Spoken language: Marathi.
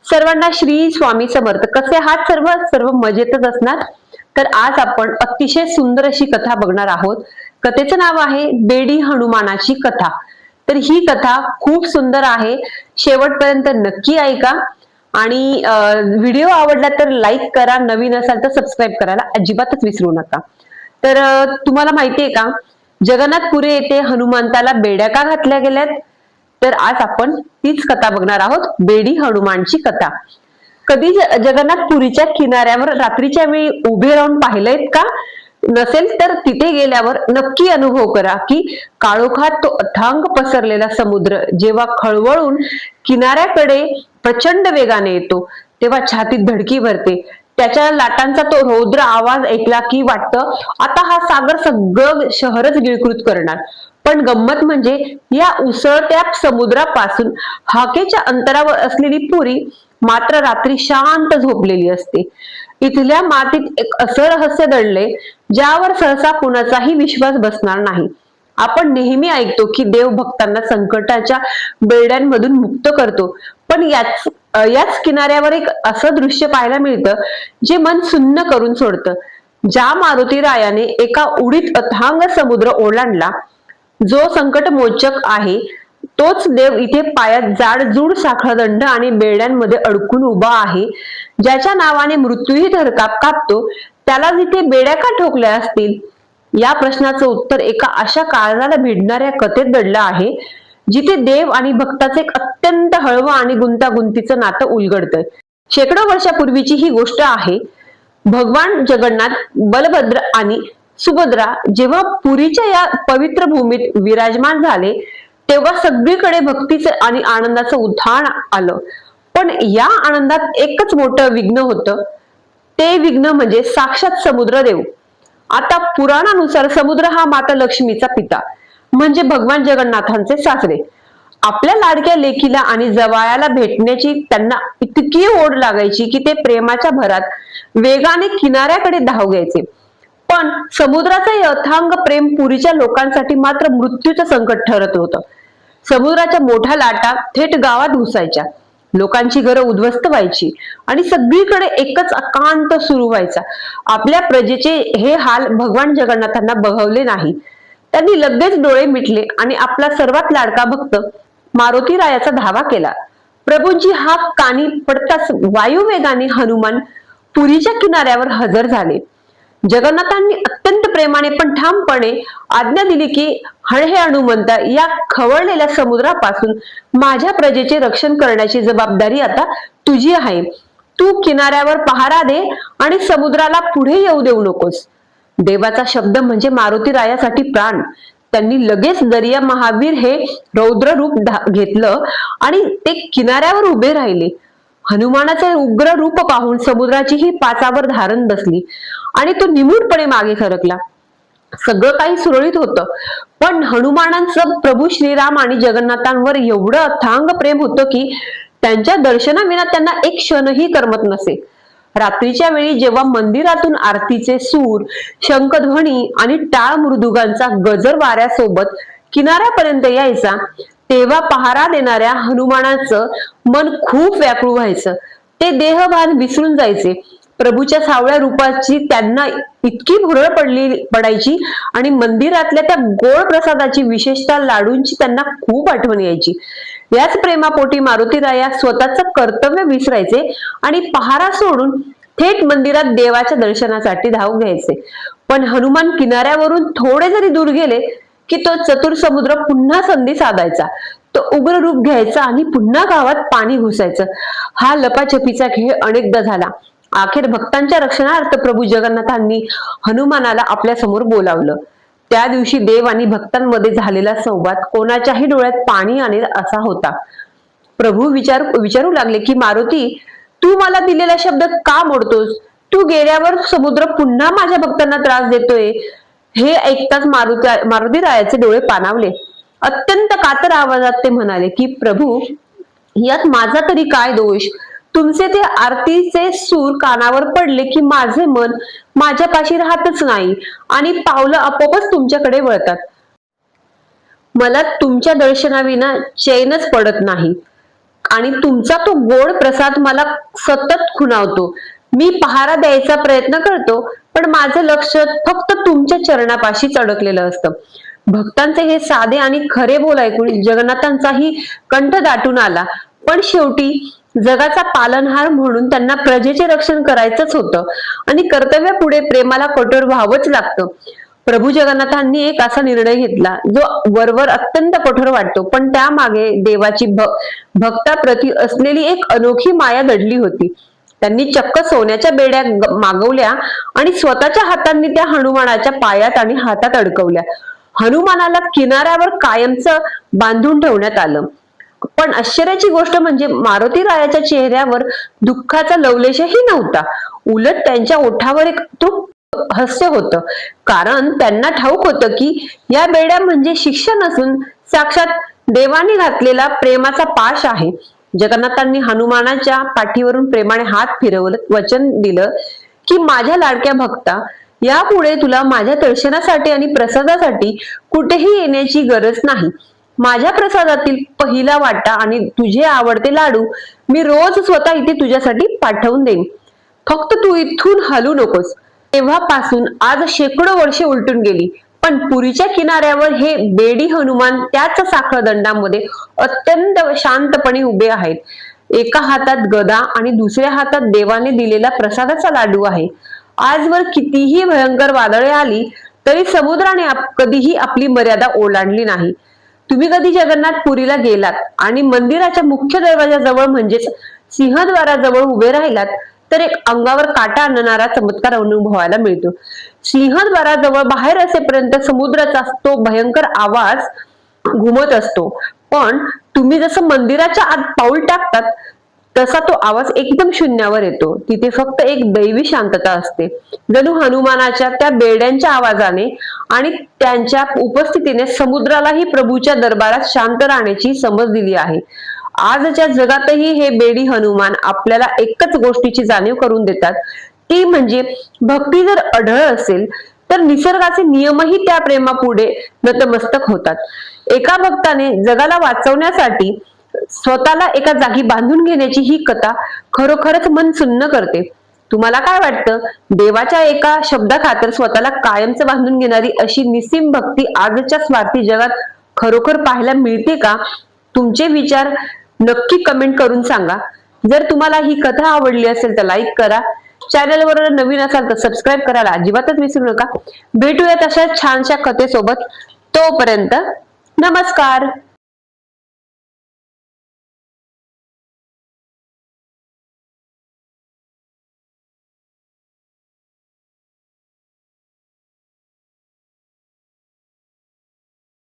सर्वांना श्री स्वामी समर्थ. कसे आहात सर्व? सर्व मजेतच असणार. तर आज आपण अतिशय सुंदर अशी कथा बघणार आहोत. कथेचं नाव आहे बेडी हनुमानाची कथा. तर ही कथा खूप सुंदर आहे, शेवटपर्यंत नक्की ऐका आणि व्हिडिओ आवडला तर लाईक करा, नवीन असाल तर सबस्क्राईब करायला अजिबातच विसरू नका. तर तुम्हाला माहितीये का, जगन्नाथपुरी येथे हनुमंताला बेड्या का घातल्या गेल्यात? तर आज आपण तीच कथा बघणार आहोत, बेडी हनुमानची कथा. कधी जगन्नाथपुरीच्या किनाऱ्यावर रात्रीच्या वेळी उभे राहून पाहिलंय का? नसेल तर तिथे गेल्यावर नक्की अनुभव करा की काळोखात तो अथांग पसरलेला समुद्र जेव्हा खळवळून किनाऱ्याकडे प्रचंड वेगाने येतो तेव्हा छातीत धडकी भरते. त्याच्या लाटांचा तो रौद्र आवाज ऐकला की वाटतं आता हा सागर सगळं शहरच गिळकृत करणार. पण गंमत म्हणजे या उसळत्या समुद्रापासून हाकेच्या अंतरावर असलेली पुरी मात्र रात्री शांत झोपलेली असते. इथल्या मातीत एक असं रहस्य दडले ज्यावर सहसा कुणाचाही विश्वास बसणार नाही. आपण नेहमी ऐकतो की देव भक्तांना संकटाच्या बेड्यांमधून मुक्त करतो, पण याच किनाऱ्यावर एक असं दृश्य पाहायला मिळतं जे मन सुन्न करून सोडतं. ज्या मारुती रायाने एका उडीत अथांग समुद्र ओलांडला, जो संकटमोचक आहे, तोच देव इथे पायात जाडजूड साखळदंड आणि बेड्यांमध्ये अडकून उभा आहे. ज्याच्या नावाने मृत्यूही थरकाप कापतो, त्याला जिथे बेड्या का ठोकल्या असतील? या प्रश्नाचं उत्तर एका अशा काळाला भिडणाऱ्या कथेत दडलं आहे, जिथे देव आणि भक्ताचे एक अत्यंत हळवं आणि गुंतागुंतीचं नातं उलगडतंय. शेकडो वर्षापूर्वीची ही गोष्ट आहे. भगवान जगन्नाथ, बलभद्र आणि सुभद्रा जेव्हा पुरीच्या या पवित्र भूमीत विराजमान झाले, तेव्हा सगळीकडे भक्तीचं आणि आनंदाचं उधाण आलं. पण या आनंदात एकच मोठं विघ्न होतं. ते विघ्न म्हणजे साक्षात समुद्रदेव. आता पुराणानुसार समुद्र हा माता लक्ष्मीचा पिता, म्हणजे भगवान जगन्नाथांचे सासरे. आपल्या लाडक्या लेकीला आणि जवायाला भेटण्याची त्यांना इतकी ओढ लागायची की ते प्रेमाच्या भरात वेगाने किनाऱ्याकडे धाव घ्यायचे. पण समुद्राचे अथांग प्रेम पुरीच्या लोकांसाठी मात्र मृत्यूचं संकट ठरत होतं. समुद्राच्या मोठ्या लाटा थेट गावात घुसायच्या, लोकांची घरं उद्ध्वस्त व्हायची आणि सगळीकडे एकच अकांत सुरू व्हायचा. आपल्या प्रजेचे हे हाल भगवान जगन्नाथांना बघवले नाही. त्यांनी लगेच डोळे मिटले आणि आपला सर्वात लाडका भक्त मारुती रायाचा धावा केला. प्रभूंची हाक कानी पडताच वायुवेगाने हनुमान पुरीच्या किनाऱ्यावर हजर झाले. जगन्नाथांनी अत्यंत प्रेमाने पण ठामपणे आज्ञा दिली की हे हनुमंता, या खवळलेल्या समुद्रापासून माझ्या प्रजेचे रक्षण करण्याची जबाबदारी आता तुझी आहे. तू किनाऱ्यावर पहारा दे आणि समुद्राला पुढे येऊ देऊ नकोस. देवाचा शब्द म्हणजे मारुती रायासाठी प्राण. त्यांनी लगेच दर्या महावीर हे रौद्र रूप घेतलं आणि ते किनाऱ्यावर उभे राहिले. हनुमानाचे उग्र रूप पाहून समुद्राची ही पाचावर धारण बसली आणि तो निमूटपणे मागे सरकला. सगळं काही सुरळीत होतं, पण हनुमानांचं प्रभू श्रीराम आणि जगन्नाथांवर एवढं अथांग प्रेम होतं की त्यांच्या दर्शनाविना त्यांना एक क्षणही करमत नसे. रात्रीच्या वेळी जेव्हा मंदिरातून आरतीचे सूर, शंखध्वनी आणि टाळ मृदुगांचा गजर वाऱ्यासोबत किनाऱ्यापर्यंत यायचा, तेव्हा पहारा देणाऱ्या हनुमानाचं मन खूप व्याकुळ व्हायचं. ते देहभान विसरून जायचे. प्रभूच्या सावळ्या रूपाची त्यांना इतकी भुरळ पडायची आणि मंदिरातल्या त्या गोड प्रसादाची, विशेषतः लाडूंची त्यांना खूप आठवण यायची. याच प्रेमापोटी मारुती राया स्वतःच कर्तव्य विसरायचे आणि पहारा सोडून थेट मंदिरात देवाच्या दर्शनासाठी धाव घ्यायचे. पण हनुमान किनाऱ्यावरून थोडे जरी दूर गेले की तो चतुर समुद्र पुन्हा संधी साधायचा. तो उग्र रूप घ्यायचा आणि पुन्हा गावात पाणी घुसायचं. हा लपाछपीचा खेळ अनेकदा झाला. अखेर भक्तांच्या रक्षणार्थ प्रभू जगन्नाथांनी हनुमानाला आपल्या समोर बोलावलं. त्या दिवशी देव आणि भक्तांमध्ये झालेला संवाद कोणाच्याही डोळ्यात पाणी आणेल असा होता. प्रभू विचारू लागले की मारुती, तू मला दिलेला शब्द का मोडतोस? तू गेल्यावर समुद्र पुन्हा माझ्या भक्तांना त्रास देतोय. हे ऐकताच मारुती रायाचे डोळे पाणावले. अत्यंत कातर आवाजात ते म्हणाले की प्रभू, यात माझा तरी काय दोष? तुमचे ते आरतीचे सूर कानावर पडले की माझे मन माझ्यापाशी राहतच नाही आणि पावलं आपोआपच तुमच्याकडे वळतात. मला तुमच्या दर्शनाविना चैनच पडत नाही. आणि तुमचा तो गोड प्रसाद मला सतत खुणावतो. मी पहारा द्यायचा प्रयत्न करतो, पण माझं लक्ष फक्त तुमच्या चरणापाशीच अडकलेलं असतं. भक्तांचे हे साधे आणि खरे बोल ऐकून जगन्नाथांचाही कंठ दाटून आला. पण शेवटी जगाचा पालनहार म्हणून त्यांना प्रजेचे रक्षण करायचंच होतं आणि कर्तव्यापुढे प्रेमाला कठोर व्हावंच लागतं. प्रभू जगन्नाथांनी एक असा निर्णय घेतला जो वरवर अत्यंत कठोर वाटतो, पण त्यामागे देवाची भक्ताप्रती असलेली एक अनोखी माया दडली होती. त्यांनी चक्क सोन्याच्या बेड्या मागवल्या आणि स्वतःच्या हातांनी त्या हनुमानाच्या पायात आणि हातात अडकवल्या. हनुमानाला किनाऱ्यावर कायमचं बांधून ठेवण्यात आलं. पण आश्चर्याची गोष्ट म्हणजे मारुती रायाच्या चेहऱ्यावर दुःखाचा लवलेशही नव्हता. उलट त्यांच्या ओठावर एक तृप्त हास्य होतं, कारण त्यांना ठाऊक होतं की या बेड्या म्हणजे शिक्षा नसून साक्षात देवाने घातलेला प्रेमाचा पाश आहे. जगन्नाथांनी हनुमानाच्या पाठीवरून प्रेमाने हात फिरवत वचन दिलं की माझ्या लाडक्या भक्ता, यापुढे तुला माझ्या दर्शनासाठी आणि प्रसादासाठी कुठेही येण्याची गरज नाही. माझ्या प्रसादातील पहिला वाटा आणि तुझे आवडते लाडू मी रोज स्वतः इथे तुझ्यासाठी पाठवून देईन. फक्त तू इथून हलू नकोस. तेव्हापासून आज शेकडो वर्षे उलटून गेली, पण पुरीच्या किनाऱ्यावर हे बेडी हनुमान त्याच साखळदंडामध्ये अत्यंत शांतपणे उभे आहेत. एका हातात गदा आणि दुसऱ्या हातात देवाने दिलेला प्रसादाचा लाडू आहे. आजवर कितीही भयंकर वादळे आली तरी समुद्राने कधीही आपली मर्यादा ओलांडली नाही. तुम्ही कधी जगन्नाथपुरीला गेलात आणि मंदिराच्या मुख्य दरवाजाजवळ म्हणजेच सिंहद्वाराजवळ उभे राहिलात तर एक अंगावर काटा आणणारा चमत्कार अनुभवायला मिळतो. सिंहद्वाराजवळ बाहेर असेपर्यंत समुद्राचा तो भयंकर आवाज घुमत असतो, पण तुम्ही जसं मंदिराच्या आत पाऊल टाकतात तसा तो आवाज एकदम शून्यावर येतो. तिथे फक्त एक दैवी शांतता असते. जणू हनुमानाच्या त्या बेड्यांच्या आवाजाने आणि त्यांच्या उपस्थितीने समुद्रालाही प्रभूच्या दरबारात शांत राहण्याची समज दिली आहे. आजच्या जगातही हे बेडी हनुमान आपल्याला एकच गोष्टीची जाणीव करून देतात, ती म्हणजे भक्ती जर अढळ असेल तर निसर्गाचे नियमही त्या प्रेमापुढे नतमस्तक होतात. एका भक्ताने जगाला वाचवण्यासाठी स्वतःला एका जागी बांधून घेण्याची ही कथा खरोखरच मन सुन्न करते. तुम्हाला काय वाटतं? देवाच्या एका शब्दाखातर स्वतःला कायमचं बांधून घेणारी अशी निस्सीम भक्ती आजच्या स्वार्थी जगात खरोखर पाहायला मिळते का? तुमचे विचार नक्की कमेंट करून सांगा. जर तुम्हाला ही कथा आवडली असेल तर लाईक करा. चॅनलवर नवीन असाल तर सबस्क्राईब करायला अजिबातच विसरू नका. भेटूयात अशा छानशा कथेसोबत. तोपर्यंत नमस्कार.